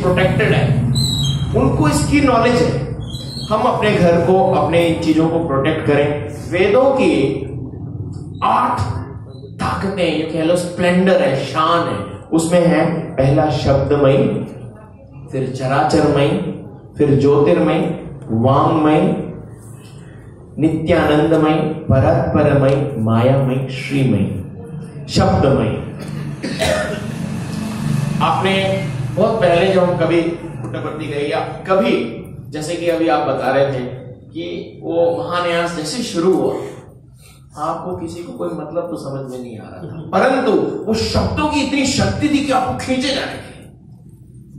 Protected है, उनको इसकी नॉलेज है। हम अपने घर को, अपने इन चीजों को प्रोटेक्ट करें। वेदों की 8 ताकतें, ये कह लो स्प्लेंडर है, शान है। उसमें है पहला शब्दमय, फिर चराचरमय, फिर ज्योतिर्मय, वांगमय, नित्यानंदमय, परात्परमय, मायामय, श्रीमय। शब्दमय, आपने बहुत पहले जब हम कभी पुट्टपर्ती गए या कभी, जैसे कि अभी आप बता रहे थे कि वो महान्यास जैसे शुरू हुआ, आपको किसी को कोई मतलब तो समझ में नहीं आ रहा था, परंतु वो शब्दों की इतनी शक्ति थी कि आपको खींचे जा रहे थे,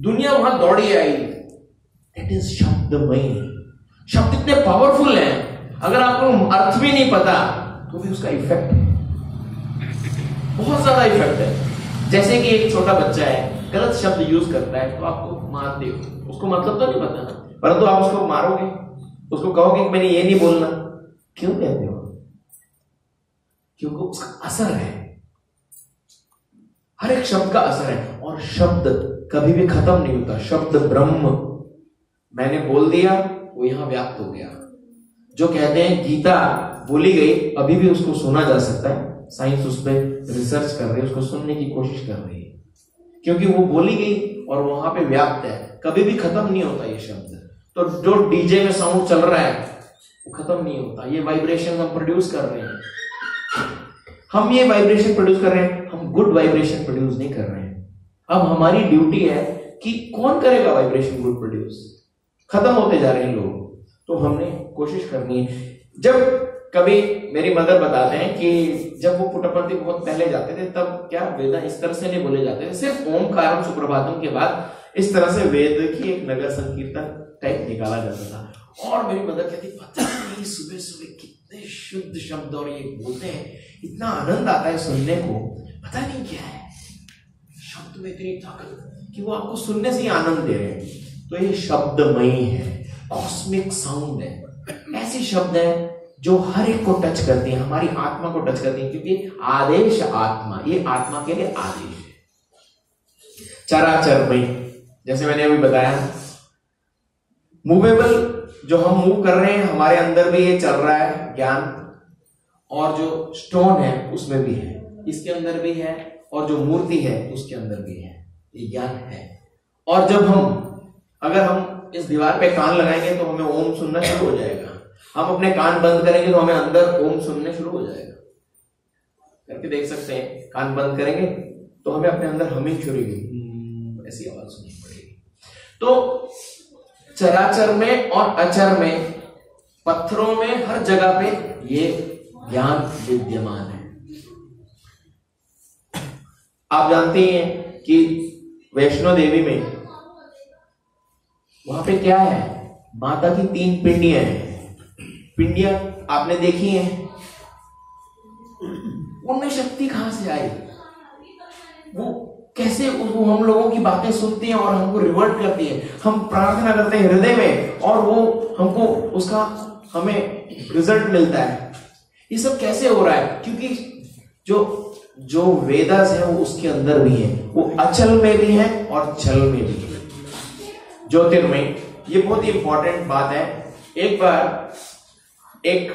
दुनिया वहां दौड़ी आई। It is शब्दमय। शब्द इतने पावरफुल हैं, अगर आपको अर्थ भी नहीं पता तो भी उसका इफेक्ट है, बहुत ज्यादा इफेक्ट है। जैसे कि एक छोटा बच्चा है, गलत शब्द यूज करता है तो आपको मारते हो, उसको मतलब तो नहीं पता ना, परंतु आप उसको मारोगे, उसको कहोगे कि मैंने ये नहीं बोलना, क्यों कहते हो? क्योंकि उसका असर है, हर एक शब्द का असर है। और शब्द कभी भी खत्म नहीं होता। शब्द ब्रह्म, मैंने बोल दिया, वो यहां व्याप्त हो गया। जो कहते हैं गीता बोली गई, अभी भी उसको सुना जा सकता है। साइंस उस पर रिसर्च कर रही है, उसको सुनने की कोशिश कर रही है, क्योंकि वो बोली गई और वहां पे व्याप्त है, कभी भी खत्म नहीं होता ये शब्द। तो जो डीजे में साउंड चल रहा है वो खत्म नहीं होता। ये वाइब्रेशन हम प्रोड्यूस कर रहे हैं, हम ये वाइब्रेशन प्रोड्यूस कर रहे हैं, हम गुड वाइब्रेशन प्रोड्यूस नहीं कर रहे हैं। अब हमारी ड्यूटी है कि कौन करेगा वाइब्रेशन गुड प्रोड्यूस? खत्म होते जा रहे हैं लोग, तो हमने कोशिश करनी है। जब कभी मेरी मदर बताते हैं कि जब वो पुट्टपर्ती बहुत पहले जाते थे, तब क्या वेद इस तरह से नहीं बोले जाते थे, सिर्फ ओमकारम सुप्रभातम के बाद इस तरह से वेद की एक नगर संकीर्तन टाइप निकाला जाता था। और मेरी मदर कहती, पता नहीं सुबह सुबह कितने शुद्ध शब्द और ये बोलते हैं, इतना आनंद आता है सुनने को, पता नहीं क्या है शब्द में इतनी ताकत कि वो आपको सुनने से ही आनंद दे रहे हैं। तो ये शब्दमयी है, कॉस्मिक साउंड है, ऐसे शब्द है जो हर एक को टच करती है, हमारी आत्मा को टच करती है, क्योंकि आदेश आत्मा, ये आत्मा के लिए आदेश है। चराचरमय, जैसे मैंने अभी बताया, मूवेबल, जो हम मूव कर रहे हैं हमारे अंदर भी ये चल रहा है ज्ञान, और जो स्टोन है उसमें भी है, इसके अंदर भी है, और जो मूर्ति है उसके अंदर भी है, ये ज्ञान है। और जब अगर हम इस दीवार पे कान लगाएंगे तो हमें ओम सुनना शुरू हो जाएगा, हम अपने कान बंद करेंगे तो हमें अंदर ओम सुनने शुरू हो जाएगा। करके देख सकते हैं, कान बंद करेंगे तो हमें अपने अंदर हमिंग शुरू होगी, ऐसी आवाज सुननी पड़ेगी। तो चराचर में और अचर में, पत्थरों में, हर जगह पे ये ज्ञान विद्यमान है। आप जानते हैं कि वैष्णो देवी में वहां पे क्या है, माता की 3 पिंडियां हैं। पिंडियां आपने देखी हैं, उनमें शक्ति कहां से आई? वो कैसे वो हम लोगों की बातें सुनती हैं और हमको रिवर्ट करती है, हम प्रार्थना करते हैं हृदय में और वो हमको उसका हमें रिजल्ट मिलता है। ये सब कैसे हो रहा है? क्योंकि जो वेदास है वो उसके अंदर भी है, वो अचल में भी है और चल में भी है। ज्योतिर्मय, ये बहुत ही इंपॉर्टेंट बात है। एक बार एक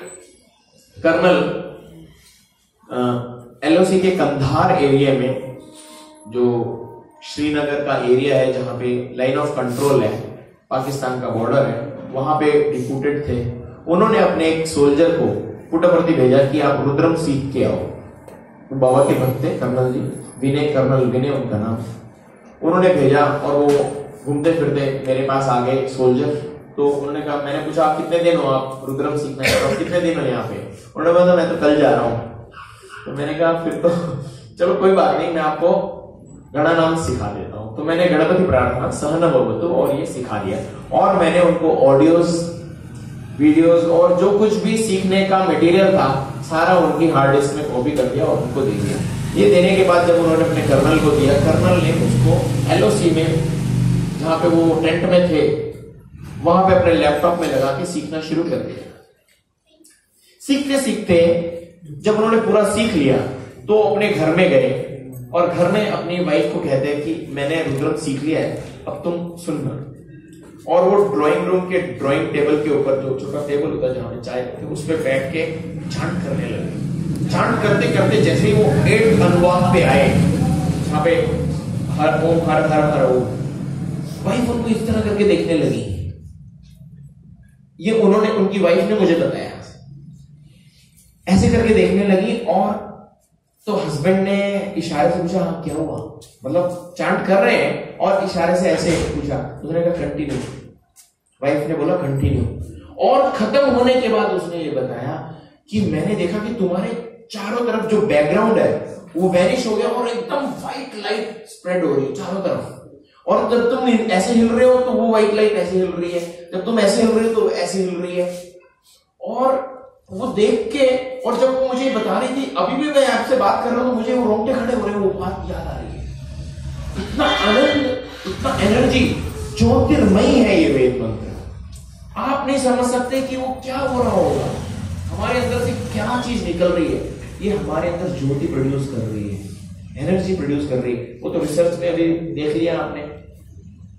कर्नल एलओसी के कंधार एरिया में, जो श्रीनगर का एरिया है जहां पे लाइन ऑफ कंट्रोल है, पाकिस्तान का बॉर्डर है, वहां पे डिप्यूटेड थे। उन्होंने अपने एक सोल्जर को पुट्टपर्ती भेजा कि आप रुद्रम सीख के आओ। बाबा के भक्त थे कर्नल जी, कर्नल विनय उनका नाम। उन्होंने भेजा और वो घूमते फिरते मेरे पास आ गए सोल्जर। तो उन्होंने कहा, मैंने पूछा आप कितने दिन हो, आप रुद्रम सीखना है, आप कितने दिन हो यहाँ पे? उन्होंने बोला मैं तो कल जा रहा हूँ। तो मैंने कहा फिर तो चलो कोई बात नहीं, मैं आपको गणानाम सिखा देता हूँ। तो मैंने गणपति प्रार्थना सहन भवतु और ये सिखा दिया, और मैंने उनको ऑडियोज, वीडियोस और जो कुछ भी सीखने का मटेरियल था सारा उनकी हार्ड डिस्क में कॉपी कर दिया और उनको दे दिया। ये देने के बाद जब उन्होंने अपने कर्नल को दिया, कर्नल ने उसको एलओसी में, जहां पे वो टेंट में थे, वहां पे अपने लैपटॉप में लगा के सीखना शुरू कर दिया। सीखते सीखते जब उन्होंने पूरा सीख लिया तो अपने घर में गए और घर में अपनी वाइफ को कहते हैं कि मैंने रुद्रम सीख लिया है, अब तुम सुनना। और वो ड्राइंग रूम के ड्राइंग टेबल के ऊपर जो छोटा टेबल होता है जहां पे चाय पीते उस पर बैठ के चांट करने लगे। चांट करते करते जैसे ही वो 8 अनुवाद पे आए जहां पे हर ओम हर हर हर ओम, वाइफ उनको इस तरह करके देखने लगी। ये उन्होंने, उनकी वाइफ ने मुझे बताया, ऐसे करके देखने लगी। और तो हस्बैंड ने इशारे से पूछा हाँ क्या हुआ, मतलब चांट कर रहे हैं और इशारे से ऐसे पूछा। उसने कहा कंटिन्यू, वाइफ ने बोला कंटिन्यू। और खत्म होने के बाद उसने ये बताया कि मैंने देखा कि तुम्हारे चारों तरफ जो बैकग्राउंड है वो वैनिश हो गया और एकदम व्हाइट लाइट स्प्रेड हो रही है चारों तरफ। और जब तुम ऐसे हिल रहे हो तो वो व्हाइट लाइट ऐसे हिल रही है, जब तुम ऐसे हिल रहे हो तो ऐसे हिल रही है। और वो देख के, और जब वो मुझे बता रही थी, अभी भी मैं आपसे बात कर रहा हूं तो मुझे वो रोंगटे खड़े हो रहे हैं, वो बात याद आ रही है। इतना आनंद, इतना एनर्जी, ज्योतिर्मयी है ये वेद मंत्र। आप नहीं समझ सकते कि वो क्या हो रहा होगा, हमारे अंदर से क्या चीज निकल रही है। ये हमारे अंदर ज्योति प्रोड्यूस कर रही है, एनर्जी प्रोड्यूस कर रही है। वो तो रिसर्च में अभी देख लिया आपने।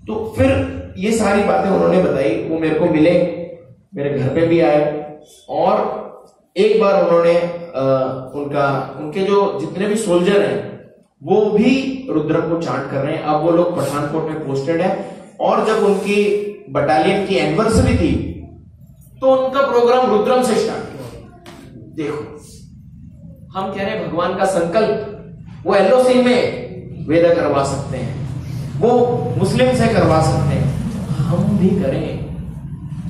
तो फिर ये सारी बातें उन्होंने बताई। वो मेरे को मिले, मेरे घर पे भी आए। और एक बार उन्होंने उनके जो जितने भी सोल्जर हैं वो भी रुद्रम को चांट कर रहे हैं। अब वो लोग पठानकोट में पोस्टेड है और जब उनकी बटालियन की एनिवर्सरी थी तो उनका प्रोग्राम रुद्रम से स्टार्ट किया। देखो, हम कह रहे हैं भगवान का संकल्प, वो एलओसी में वेदा करवा सकते हैं, वो मुस्लिम से करवा सकते हैं, हम भी करें,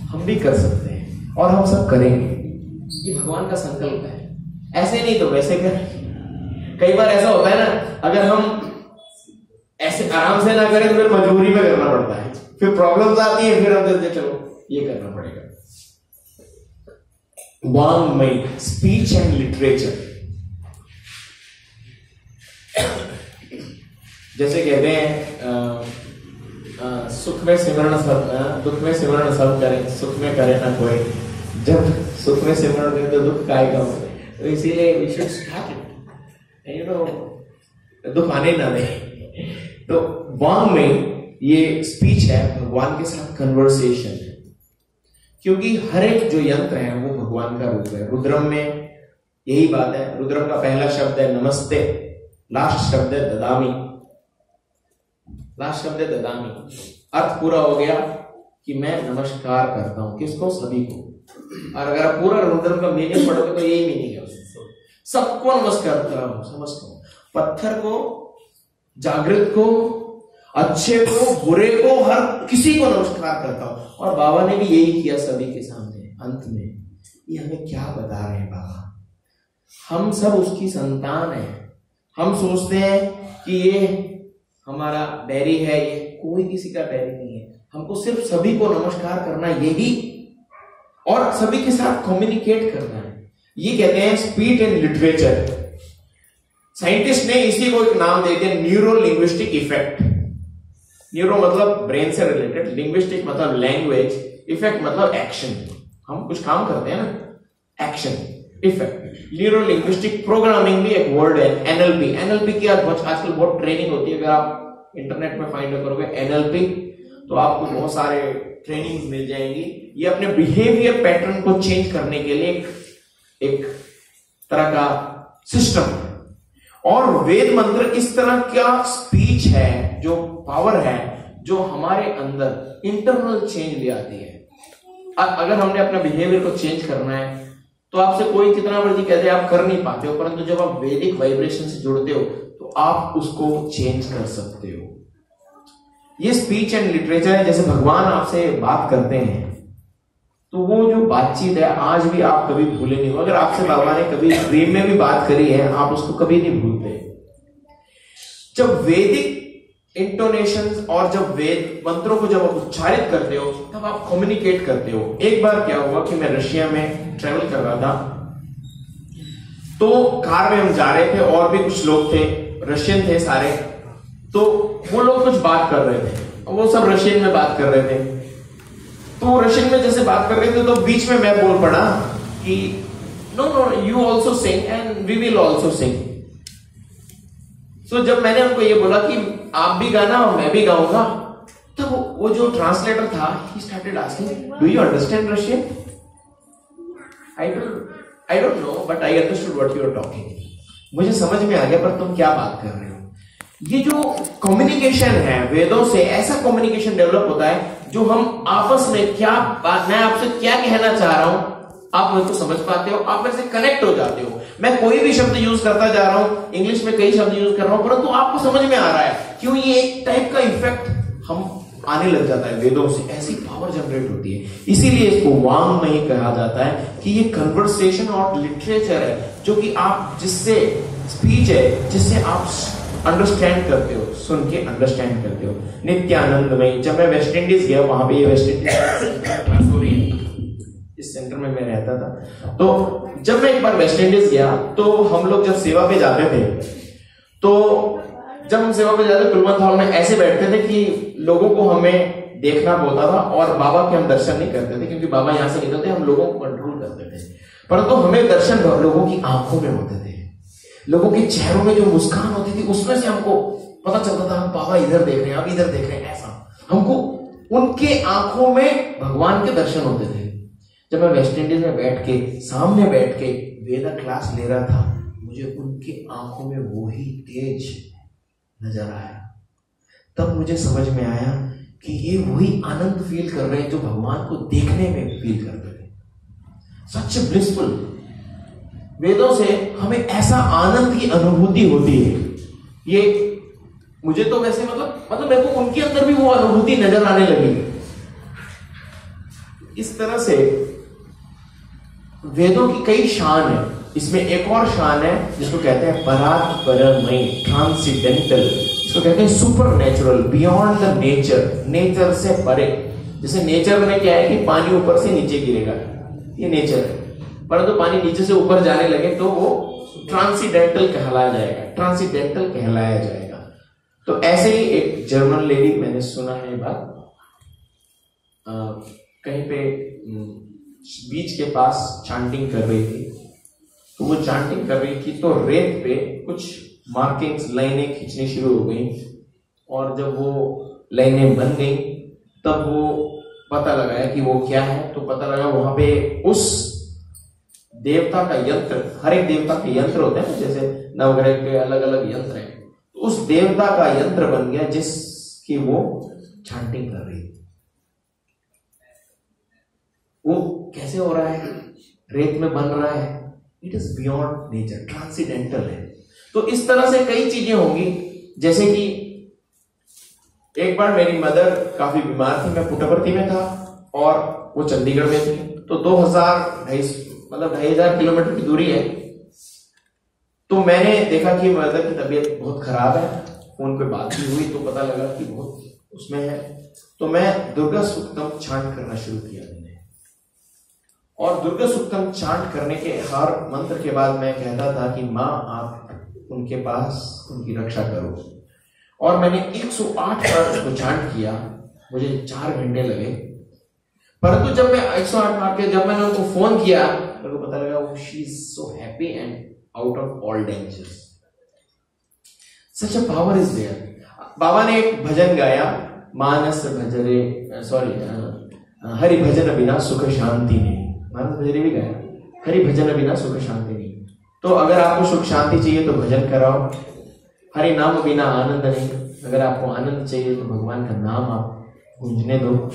हम भी कर सकते हैं और हम सब करेंगे। ये भगवान का संकल्प है, ऐसे नहीं तो वैसे करें। कई बार ऐसा होता है ना, अगर हम ऐसे आराम से ना करें तो फिर मजबूरी में करना पड़ता है, फिर प्रॉब्लम्स आती है, फिर हम कहते चलो ये करना पड़ेगा। वांग्मय, स्पीच एंड लिटरेचर। जैसे कहते हैं सुख में सिमरण सब, दुख में सिमरण सब करे, सुख में करे ना कोई। जब सुख में सिमरण करे तो दुख काहे का होता है, तो इसीलिए we should start it, you know, दुख आने ना दे। तो वांग्मय ये स्पीच है, भगवान के साथ कन्वर्सेशन है, क्योंकि हर एक जो यंत्र है वो भगवान का रूप है। रुद्रम में यही बात है। रुद्रम का पहला शब्द है नमस्ते, लास्ट शब्द है ददामी। लास्ट शब्द है ददामी, अर्थ पूरा हो गया कि मैं नमस्कार करता हूं, किसको? सभी को। और अगर आप पूरा रुद्रम का मीनिंग पढ़ोगे तो यही मीनिंग है, सबको नमस्कार करता हूं, समझता हूं, पत्थर को, जागृत को, अच्छे को, बुरे को, हर किसी को नमस्कार करता हूं। और बाबा ने भी यही किया सभी के सामने। अंत में ये हमें क्या बता रहे हैं बाबा? हम सब उसकी संतान हैं। हम सोचते हैं कि ये हमारा बैरी है, ये कोई किसी का बैरी नहीं है। हमको सिर्फ सभी को नमस्कार करना, यही, और सभी के साथ कम्युनिकेट करना है। ये कहते हैं स्पीच एंड लिटरेचर। साइंटिस्ट ने इसी को एक नाम दे दिया, न्यूरो लिंग्विस्टिक इफेक्ट। न्यूरो मतलब ब्रेन से रिलेटेड, लिंग्विस्टिक मतलब लैंग्वेज, इफेक्ट मतलब एक्शन। हम कुछ काम करते हैं ना, action, effect. Neuro linguistic programming भी एक वर्ड है। एनएलपी, एनएलपी की आजकल बहुत ट्रेनिंग होती है। अगर आप इंटरनेट में फाइंड करोगे एनएलपी तो आपको बहुत सारे ट्रेनिंग मिल जाएंगी। ये अपने बिहेवियर पैटर्न को चेंज करने के लिए एक तरह का सिस्टम है। और वेद मंत्र इस तरह का स्पीच है, जो पावर है, जो हमारे अंदर इंटरनल चेंज ले आती है। अगर हमने अपना बिहेवियर को चेंज करना है तो आपसे कोई कितना मर्जी कह दे, आप कर नहीं पाते हो, परंतु जब आप वैदिक वाइब्रेशन से जुड़ते हो तो आप उसको चेंज कर सकते हो। ये स्पीच एंड लिटरेचर है। जैसे भगवान आपसे बात करते हैं तो वो जो बातचीत है आज भी आप कभी भूले नहीं हो। अगर आपसे बाबा ने कभी ड्रीम में भी बात करी है, आप उसको कभी नहीं भूलते। जब वैदिक इंटोनेशंस और जब वेद मंत्रों को जब आप उच्चारित करते हो तब आप कम्युनिकेट करते हो। एक बार क्या हुआ कि मैं रशिया में ट्रेवल कर रहा था, तो कार में हम जा रहे थे और भी कुछ लोग थे, रशियन थे सारे। तो वो लोग कुछ बात कर रहे थे, वो सब रशियन में बात कर रहे थे। तो रशियन में जैसे बात कर रहे थे तो बीच में मैं बोल पड़ा कि no no you also sing and we will also sing. So जब मैंने उनको ये बोला कि आप भी गाना और मैं भी गाऊंगा, तब वो जो ट्रांसलेटर था, he started asking, do you understand Russian? I don't know, but I understood what you are talking. मुझे समझ में आ गया, पर तुम क्या बात कर रहे हो। ये जो कम्युनिकेशन है वेदों से, ऐसा कम्युनिकेशन डेवलप होता है जो हम आपस में क्या बात, मैं आपसे क्या कहना चाह रहा हूं, आप मेरे को समझ पाते हो, आप मेरे से कनेक्ट हो जाते हो। मैं कोई भी शब्द यूज करता जा रहा हूं, इंग्लिश में कई शब्द यूज कर रहा हूं, परंतु आपको समझ में आ रहा है। क्यों? ये एक टाइप का इफेक्ट हम आने लग जाता है वेदों से, ऐसी पावर जनरेट होती है। इसीलिए इसको वांग नहीं कहा जाता है कि ये कन्वर्सेशन और लिटरेचर है, जो कि आप जिससे स्पीच है, जिससे आप अंडरस्टैंड करते हो, सुन के अंडरस्टैंड करते हो। नित्यानंदमय, जब मैं वेस्ट इंडीज गया, वहां पे ये वेस्ट इंडीज हो रही है, इस सेंटर में मैं रहता था। तो जब मैं एक बार वेस्ट इंडीज गया, तो हम लोग जब सेवा पे जाते थे, तो जब हम सेवा पे जाते कुलवंत हॉल में ऐसे बैठते थे कि लोगों को हमें देखना होता था, और बाबा के हम दर्शन नहीं करते थे, क्योंकि बाबा यहां से निकलते, हम लोगों को कंट्रोल करते थे। परंतु हमें दर्शन लोगों की आंखों में होते थे, लोगों के चेहरों में जो मुस्कान होती थी, उसमें से हमको पता चलता था, हम बाबा इधर देख रहे हैं, अब इधर देख रहे हैं, ऐसा हमको उनके आंखों में भगवान के दर्शन होते थे। जब मैं वेस्ट इंडीज में बैठ के, सामने बैठ के वेदा क्लास ले रहा था, मुझे उनके आंखों में वही तेज नजर आया। तब मुझे समझ में आया कि ये वही आनंद फील कर रहे हैं जो भगवान को देखने में फील करते थे। सच ब्लिसफुल। वेदों से हमें ऐसा आनंद की अनुभूति होती है। ये मुझे तो वैसे मतलब मेरे को उनके अंदर भी वो अनुभूति नजर आने लगी। इस तरह से वेदों की कई शान है। इसमें एक और शान है जिसको कहते हैं परात परमय, ट्रांसीडेंटल, इसको कहते हैं super natural, beyond the nature, nature से परे। जैसे नेचर में क्या है कि पानी ऊपर से नीचे गिरेगा, ये नेचर है, परंतु पानी नीचे से ऊपर जाने लगे तो वो ट्रांसीडेंटल कहलाया जाएगा, ट्रांसीडेंटल कहलाया जाएगा। तो ऐसे ही एक जर्मन लेडी, मैंने सुना है बात, कहीं पे बीच के पास चांटिंग कर रही थी, तो वो चांटिंग कर रही थी तो रेत पे कुछ मार्किंग्स, लाइनें खींचनी शुरू हो गई, और जब वो लाइनें बन गई तब वो पता लगाया कि वो क्या है। तो पता लगा वहां पे उस देवता का यंत्र, हर एक देवता के यंत्र होते हैं, जैसे नवग्रह के अलग अलग यंत्र हैं, तो उस देवता का यंत्र बन गया जिसकी वो चांटिंग कर रही थी। वो कैसे हो रहा है? रेत में बन रहा है। It is beyond nature, transcendental है। तो इस तरह से कई चीजें होंगी। जैसे कि एक बार मेरी मदर काफी बीमार थी, मैं पुट्टपर्थी में था और वो चंडीगढ़ में थी, तो 2,500 किलोमीटर की दूरी है। तो मैंने देखा कि मदर की तबीयत बहुत खराब है, फोन पे बात भी हुई तो पता लगा कि बहुत उसमें है। तो मैं दुर्गा सूक्तम चांट करना शुरू किया मैंने, और दुर्गा सूक्तम चांट करने के हर मंत्र के बाद मैं कहता था कि माँ आप उनके पास उनकी रक्षा करो। और मैंने 108 बार उसको चांट किया, मुझे 4 घंटे लगे। परंतु जब मैं 108 बार के जब मैंने उनको फोन किया, मेरे को पता लगा she is so happy and out of all dangers. Such a power is there. बाबा ने एक भजन गाया, मानस भजरे, हरि भजन बिना सुख शांति नहीं। मानस भजरे भी गाया, हरि भजन बिना सुख शांति नहीं। तो अगर आपको सुख शांति चाहिए तो भजन कराओ, हरि नाम बिना आनंद नहीं। अगर आपको आनंद चाहिए तो भगवान का नाम आप गूंजने दो।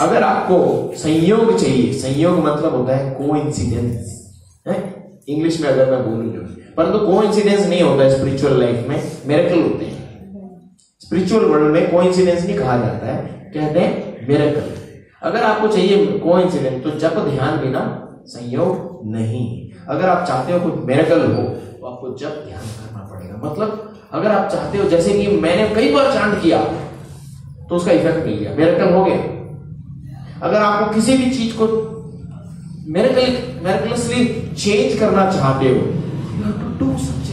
अगर आपको संयोग चाहिए, संयोग मतलब होता है कोइंसिडेंस है इंग्लिश में अगर मैं बोलूं जो, परंतु कोइंसिडेंस नहीं होता है स्पिरिचुअल लाइफ में, मिरेकल होते हैं। स्पिरिचुअल वर्ल्ड में कोइंसिडेंस नहीं कहा जाता है, कहते हैं मिरेकल। अगर आपको चाहिए कोइंसिडेंस तो जप ध्यान बिना संयोग नहीं। अगर आप चाहते हो कुछ मिरेकल हो तो आपको जप ध्यान करना पड़ेगा। मतलब अगर आप चाहते हो, जैसे कि मैंने कई बार चांट किया तो उसका इफेक्ट मिल गया, मिरेकल हो गया। अगर आपको किसी भी चीज को मिरेकलसली चेंज करना चाहते हो, you have to do such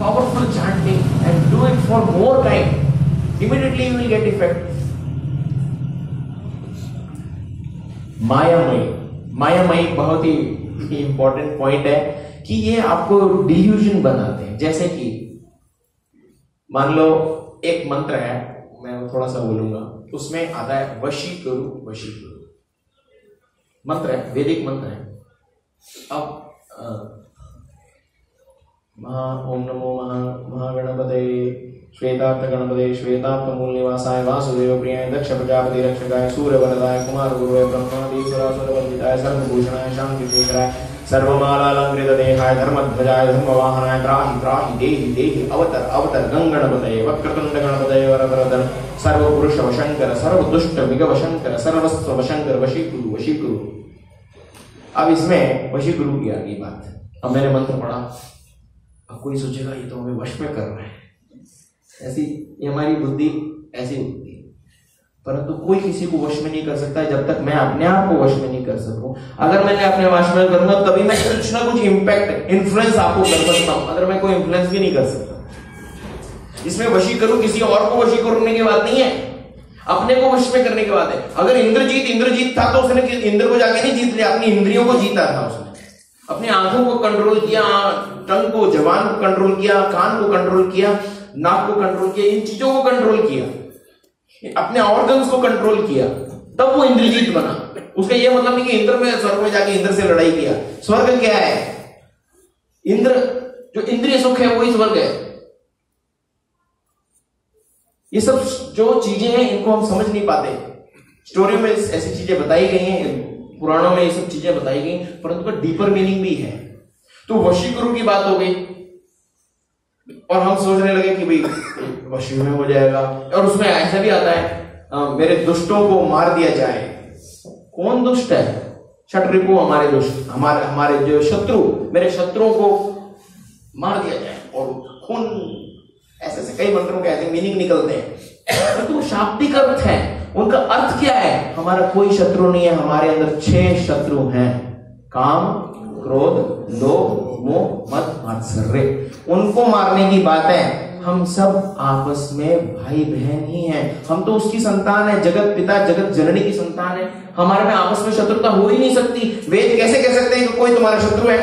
powerful chanting and do it for more time, immediately you will get effect. मायामयी बहुत ही इंपॉर्टेंट पॉइंट है कि ये आपको डिल्यूजन बनाते हैं। जैसे कि मान लो एक मंत्र है, मैं थोड़ा सा बोलूंगा उसमें आता है वशीकरु वशीकरु, मंत्र है, वैदिक मंत्र है। अब ओम नमो महागणपते श्वेतार्थ गणपते श्वेतार्थ मूल निवासाय वासुदेव प्रियाय दक्ष प्रजापति रक्षकाय सूर्यवरदाय कुमार गुरुवे ब्रह्मादीश्वरासुर वंदिताय सर्वभूषणाय शांति शेखराय सर्वमालालंकृत देहाय धर्मध्वजाय धर्मवाहनाय त्राहि त्राहि देहि देहि अवतर अवतर गंगणपतये वक्रतुंड गणपतये वरदर सर्वपुरुष वशंकर सर्वदुष्ट विगव शंकर सर्वस्व वशंकर वशीकुरु वशीकुरु। अब इसमें वशीकुरु की आगे बात। अब मैंने मंत्र पढ़ा, अब कोई सोचेगा ये तो हमें वश में कर रहा है, ऐसी ये हमारी बुद्धि ऐसी होती है। परंतु कोई किसी को वश में नहीं कर सकता जब तक मैं अपने आप को वश में नहीं कर सकूं। अगर मैंने अपने वश में करूंगा तभी मैं कुछ ना कुछ इंपैक्ट इन्फ्लुएंस आपको कर सकता हूं, अगर मैं कोई इन्फ्लुएंस भी नहीं कर सकता। इसमें वशी करूं किसी और को वशी करने की बात नहीं है, अपने को वश में करने की बात है। अगर इंद्रजीत था तो उसने इंद्र को जाके नहीं जीत लिया, अपनी इंद्रियों को जीता था। उसने अपनी आंखों को कंट्रोल किया, टंग को, जबान को कंट्रोल किया, कान को कंट्रोल किया, नाक को कंट्रोल किया, इन चीजों को कंट्रोल किया, अपने ऑर्गन्स को कंट्रोल किया, तब वो इंद्रजीत बना। उसका ये मतलब नहीं कि इंद्र में स्वर्ग में जाके इंद्र से लड़ाई किया। स्वर्ग क्या है? इंद्र जो इंद्रिय सुख है वही स्वर्ग है। ये सब जो चीजें हैं इनको हम समझ नहीं पाते। स्टोरी में ऐसी चीजें बताई गई हैं, पुराणों में ये सब चीजें बताई गई, परंतु का डीपर मीनिंग भी है। तो वशीकरु की बात हो गई और हम सोचने लगे कि भाई वशी में हो जाएगा। और उसमें ऐसा भी आता है मेरे दुष्टों को मार दिया जाए। कौन दुष्ट है? शत्रुपु, हमारे दुष्ट, हमारे जो शत्रु, मेरे शत्रुओं को मार दिया जाए। और खून, ऐसे ऐसे कई मंत्रों के ऐसे मीनिंग निकलते हैं, तो शाब्दिक अर्थ है। उनका अर्थ क्या है? हमारा कोई शत्रु नहीं है, हमारे अंदर 6 शत्रु हैं, काम, क्रोध, लोभ, मोह, मद, मात्सर्य। उनको मारने की बात है। हम सब आपस में भाई बहन ही हैं, हम तो उसकी संतान है, जगत पिता जगत जननी की संतान है। हमारे में आपस में शत्रुता हो ही नहीं सकती। वेद कैसे कह सकते हैं कि कोई तुम्हारा शत्रु है?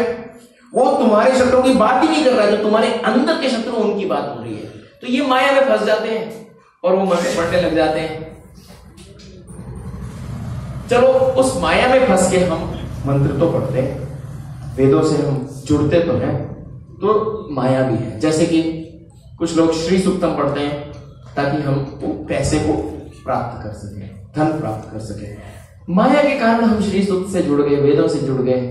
वो तुम्हारे शत्रु की बात ही नहीं कर रहा है, जो तुम्हारे अंदर के शत्रु उनकी बात हो रही है। तो ये माया में फंस जाते हैं और वो मरने लग जाते हैं। चलो उस माया में फंस के हम मंत्र तो पढ़ते हैं, वेदों से हम जुड़ते तो हैं, तो माया भी है। जैसे कि कुछ लोग श्री सूक्तम पढ़ते हैं ताकि हम पैसे को प्राप्त कर सकें, धन प्राप्त कर सकें। माया के कारण हम श्री सूक्त से जुड़ गए, वेदों से जुड़ गए।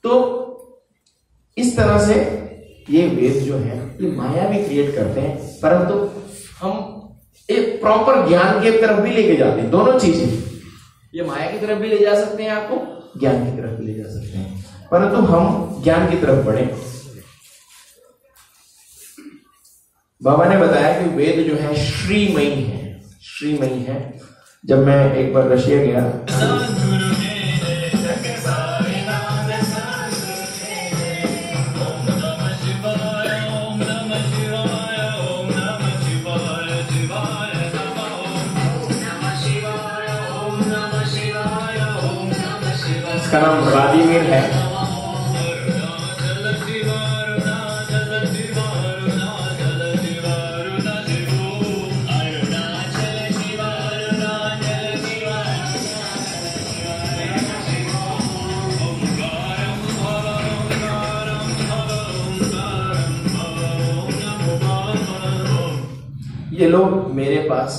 तो इस तरह से ये वेद जो है ये माया भी क्रिएट करते हैं, परंतु हम एक प्रॉपर ज्ञान की तरफ भी लेके जाते हैं। दोनों चीजें, ये माया की तरफ भी ले जा सकते हैं, आपको ज्ञान की तरफ भी ले जा सकते हैं, परंतु हम ज्ञान की तरफ बढ़े। बाबा ने बताया कि वेद जो है श्रीमयी है, श्रीमयी है। जब मैं एक बार रशिया गया, इसका नाम व्लादिमीर है। ये लोग मेरे पास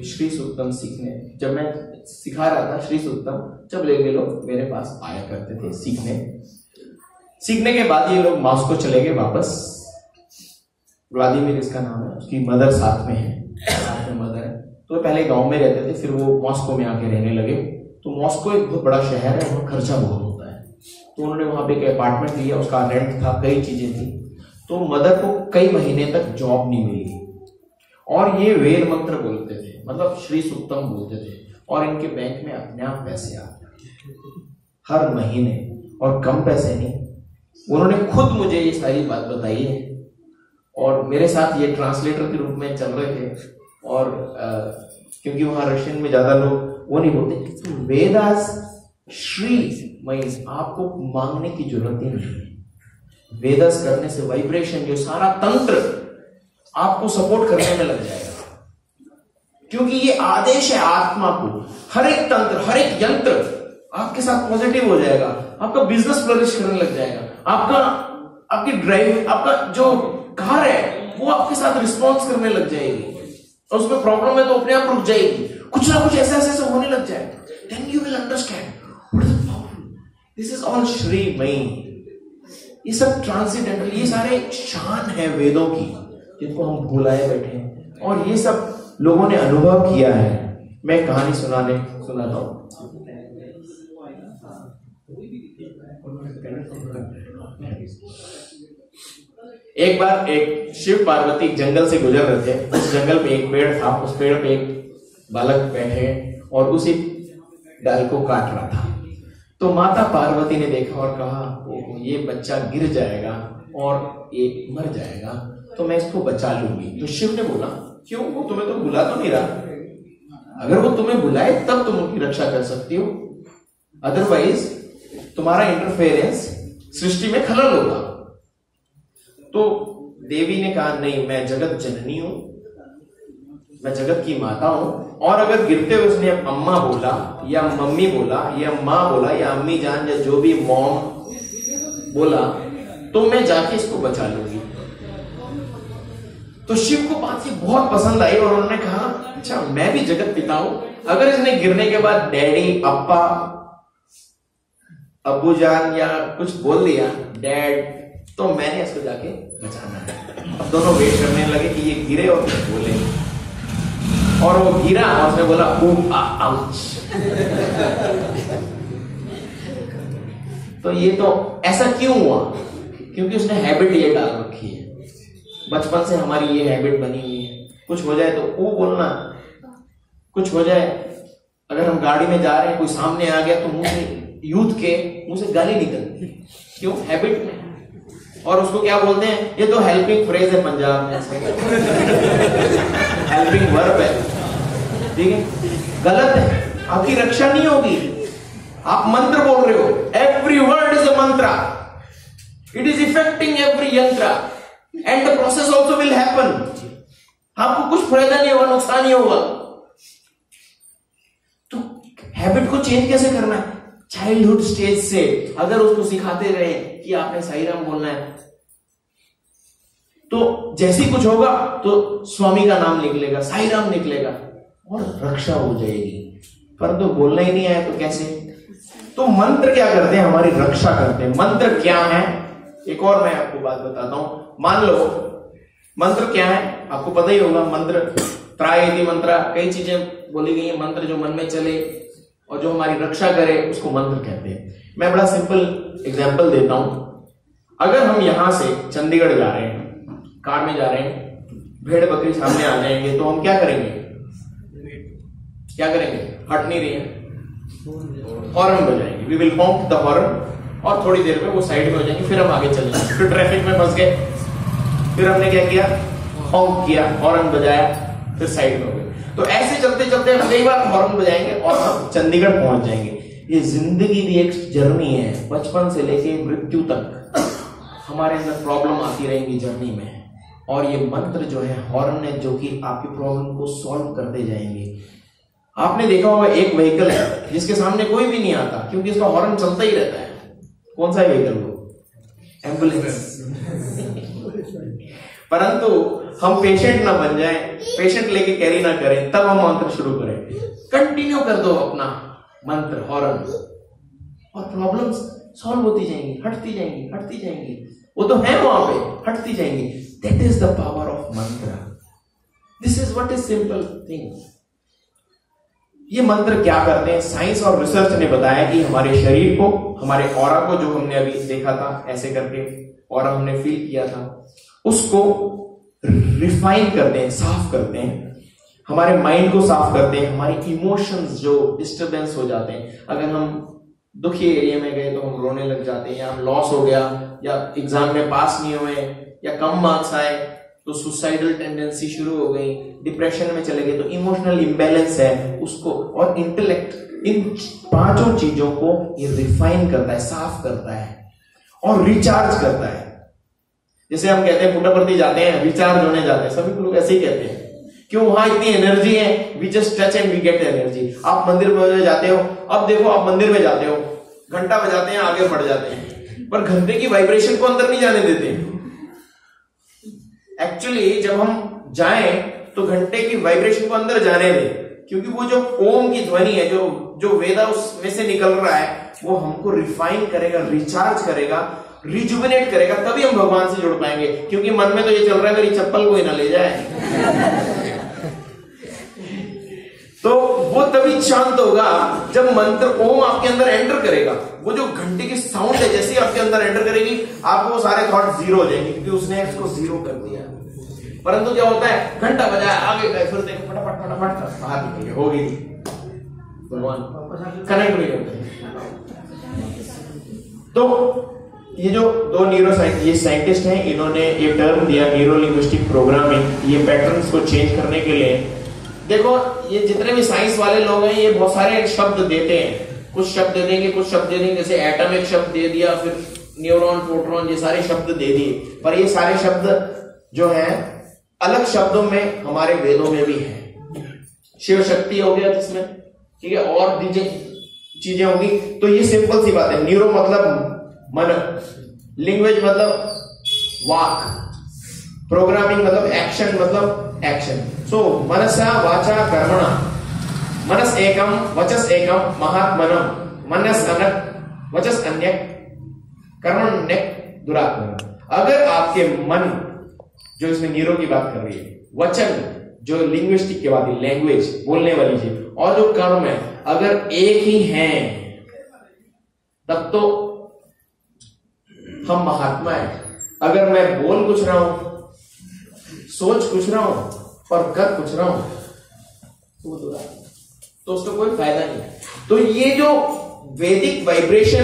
श्री सूक्तम सीखने, जब मैं सिखा रहा था श्री सूक्तम, जब ये लोग मेरे पास आया करते थे सीखने के बाद ये लोग मॉस्को चले गए वापस। व्लादिमीर इसका नाम है, उसकी मदर साथ में है, साथ में मदर है। तो पहले गांव में रहते थे, फिर वो मॉस्को में आके रहने लगे। तो मॉस्को एक बहुत बड़ा शहर है, वहाँ खर्चा बहुत होता है। तो उन्होंने वहां पे एक अपार्टमेंट लिया, उसका रेंट था, कई चीजें थी। तो मदर को कई महीने तक जॉब नहीं मिली और ये वेद मंत्र बोलते थे, मतलब श्री सूक्तम बोलते थे, और इनके बैंक में अपने आप पैसे आते हर महीने, और कम पैसे नहीं। उन्होंने खुद मुझे ये सारी बात बताई है और मेरे साथ ये ट्रांसलेटर के रूप में चल रहे थे। और क्योंकि वहां रशियन में ज्यादा लोग वो नहीं बोलते, तो वेदास श्री मई, आपको मांगने की जरूरत ही नहीं। वेदास करने से वाइब्रेशन, जो सारा तंत्र आपको सपोर्ट करने में लग जाएगा, क्योंकि ये आदेश है आत्मा को। हर एक तंत्र, हर एक यंत्र आपके साथ पॉजिटिव हो जाएगा, आपका बिजनेस फ्लरिश करने लग जाएगा, आपकी ड्राइव, आपका जो कार है वो आपके साथ रिस्पॉन्स करने लग जाएगी, और उसमें प्रॉब्लम है तो अपने आप रुक जाएगी, कुछ ना कुछ ऐसा ऐसा होने लग जाएगा। Then you will understand what is powerful, this is all श्रीमयी। ये सब ट्रांसेंडेंटल, ये सारे शान है वेदों की जिनको हम भुलाए बैठे हैं, और ये सब लोगों ने अनुभव किया है। मैं कहानी सुनाता हूं। एक बार एक शिव पार्वती जंगल से गुजर रहे थे। उस जंगल पे एक पेड़ था, उस पेड़ पे एक बालक बैठे और उसी डाल को काट रहा था। तो माता पार्वती ने देखा और कहा, ओह ये बच्चा गिर जाएगा और ये मर जाएगा, तो मैं इसको बचा लूंगी। तो शिव ने बोला, क्यों, वो तुम्हें तो बुला तो नहीं रहा, अगर वो तुम्हें बुलाए तब तुम उनकी रक्षा कर सकती हो, अदरवाइज तुम्हारा इंटरफेरेंस सृष्टि में खलल होगा। तो देवी ने कहा, नहीं, मैं जगत जननी हूं, मैं जगत की माता हूं, और अगर गिरते हुए उसने अम्मा बोला या मम्मी बोला या माँ बोला या अम्मी जान या जो भी मॉम बोला, तो मैं जाके इसको बचा लूंगी। तो शिव को बात ये बहुत पसंद आई और उन्होंने कहा, अच्छा मैं भी जगत पिता हूं, अगर इसने गिरने के बाद डैडी, अप्पा, अब्बू जान या कुछ बोल दिया, डैड, तो मैंने इसको जाके बचाना है। अब दोनों वेट करने लगे कि ये गिरे और कुछ बोले, और वो गिरा और उसने बोला आउच। तो ये तो ऐसा क्यों हुआ, क्योंकि उसने हैबिट ये डाल रखी है, बचपन से हमारी ये हैबिट बनी हुई है। कुछ हो जाए तो वो बोलना, कुछ हो जाए, अगर हम गाड़ी में जा रहे हैं कोई सामने आ गया तो मुंह से, यूथ के मुंह से गाली निकलती, क्यों, हैबिट में। और उसको क्या बोलते हैं, ये तो हेल्पिंग फ्रेज है पंजाब में, हेल्पिंग वर्ब है, ठीक है, गलत है, आपकी रक्षा नहीं होगी। आप मंत्र बोल रहे हो, एवरी वर्ड इज अ मंत्र, इट इज इफेक्टिंग एवरी यंत्र and the process also will happen. आपको कुछ फायदा नहीं होगा, नुकसान ही होगा। तो हैबिट को चेंज कैसे करना है, चाइल्डहुड स्टेज से अगर उसको सिखाते रहे कि आपने साईं राम बोलना है, तो जैसे कुछ होगा तो स्वामी का नाम निकलेगा, साईं राम निकलेगा और रक्षा हो जाएगी। परंतु बोलना ही नहीं आया तो कैसे। तो मंत्र क्या करते हैं, हमारी रक्षा करते हैं। मंत्र क्या है, एक और मैं आपको बात बताता हूं। मान लो मंत्र क्या है, आपको पता ही होगा, मंत्र त्रायति मंत्र, कई चीजें बोली गई है, मंत्र जो मन में चले और जो हमारी रक्षा करे उसको मंत्र कहते हैं। मैं बड़ा सिंपल एग्जांपल देता हूं। अगर हम यहां से चंडीगढ़ जा रहे हैं, कार में जा रहे हैं, भेड़ बकरी सामने आ जाएंगे तो हम क्या करेंगे, हट नहीं रही है, हॉर्न बजाएंगे, we will honk the horn, और थोड़ी देर में वो साइड में हो जाएंगे, फिर हम आगे चल जाएंगे। फिर ट्रैफिक में फंस गए, फिर हमने क्या किया, हॉन्क किया, हॉर्न बजाया, फिर साइड में हो गए। तो ऐसे चलते चलते हम कई बार हॉर्न बजाएंगे और हम चंडीगढ़ पहुंच जाएंगे। ये जिंदगी भी एक जर्नी है, बचपन से लेके मृत्यु तक हमारे अंदर प्रॉब्लम आती रहेंगी जर्नी में, और ये मंत्र जो है, हॉर्न है, जो कि आपकी प्रॉब्लम को सॉल्व करते जाएंगे। आपने देखा होगा एक व्हीकल है जिसके सामने कोई भी नहीं आता, क्योंकि इसका हॉर्न चलता ही रहता है। कौन सा व्हीकल, वो एम्बुलेंस। परंतु हम पेशेंट ना बन जाएं, पेशेंट लेके कैरी ना करें, तब हम मंत्र शुरू करें। कंटिन्यू कर दो अपना मंत्र, हॉर्न, और प्रॉब्लम्स सॉल्व होती जाएंगी, हटती जाएंगी। वो तो है वहां पे, हटती जाएंगी। That is the power of mantra. This is what is simple thing. ये मंत्र क्या करते हैं, साइंस और रिसर्च ने बताया कि हमारे शरीर को, हमारे ऑरा को, जो हमने अभी देखा था ऐसे करके ऑरा हमने फील किया था, उसको रिफाइन करते हैं, साफ करते हैं, हमारे माइंड को साफ करते हैं, हमारे इमोशंस जो डिस्टर्बेंस हो जाते हैं। अगर हम दुखी एरिया में गए तो हम रोने लग जाते हैं, या हम लॉस हो गया, या एग्जाम में पास नहीं हुए, या कम मार्क्स आए तो सुसाइडल टेंडेंसी शुरू हो गई, डिप्रेशन में चले गए, तो इमोशनल इंबैलेंस है उसको, और इंटेलेक्ट, इन पांचों चीजों को ये रिफाइन करता है, साफ करता है और रिचार्ज करता है। जैसे हम कहते हैं पुट्टापर्थी जाते हैं, रिचार्ज होने जाते हैं, सभी लोग ऐसे ही कहते हैं क्यों? वहां इतनी एनर्जी है, we just touch and we get energy. आप मंदिर में जाते हो, अब देखो आप मंदिर में जाते हो, घंटा बजाते हैं, आगे बढ़ जाते हैं, पर घंटे की वाइब्रेशन को अंदर नहीं जाने देते। एक्चुअली जब हम जाएं तो घंटे की वाइब्रेशन को अंदर जाने दें, क्योंकि वो जो ओम की ध्वनि है, जो वेदा उसमें से निकल रहा है, वो हमको रिफाइन करेगा, रिचार्ज करेगा, रिजुविनेट करेगा, तभी हम भगवान से जुड़ पाएंगे। क्योंकि मन में तो ये चल रहा है मेरी चप्पल कोई ना ले जाए। तो वो तभी शांत होगा जब मंत्र ओम आपके अंदर एंटर करेगा। वो जो घंटे की साउंड है, जैसे ही आपके अंदर एंटर करेगी, आपको वो सारे थॉट जीरो हो जाएंगे, क्योंकि उसने इसको जीरो कर दिया। परंतु क्या होता है, घंटा बजाया, आगे गए, फिर देखो फटाफट फटाफट बाहर निकल गए, हो गई भगवान कनेक्ट नहीं करते। तो ये जो दो ये साइंटिस्ट हैं, इन्होंने ये टर्म दिया न्यूरो लिंग्विस्टिक प्रोग्रामिंग, ये पैटर्न्स को चेंज करने के लिए। देखो ये जितने भी साइंस वाले लोग हैं, ये बहुत सारे शब्द देते हैं, कुछ शब्द दे देंगे, कुछ शब्द दे देंगे, जैसे एटम एक शब्द दे दिया, फिर न्यूरॉन, प्रोटॉन, ये सारे शब्द दे दिए, पर ये सारे शब्द जो हैं अलग शब्दों में हमारे वेदों में भी है। शिव शक्ति हो गया जिसमें, ठीक है, और चीजें होंगी। तो ये सिंपल सी बात है। न्यूरो मतलब मन, लिंग्वेज मतलब वाक, प्रोग्रामिंग मतलब एक्शन, मतलब एक्शन। सो मनसा वाचा कर्मणा, मनस एकम वचस एकम महात्मनम, मनस अनक वचस अन्य कर्मण्य दुरात्मनम। अगर आपके मन, जो इसमें न्यूरो की बात कर रही है, वचन जो लिंग्विस्टिक के बाद लैंग्वेज बोलने वाली चीज, और जो कर्म है, अगर एक ही हैं, तब तो हम महात्मा हैं। अगर मैं बोल कुछ रहा हूं, सोच कुछ रहा हूं और कर कुछ रहा हूं, तो उसका कोई फायदा नहीं है। तो ये जो वैदिक वाइब्रेशन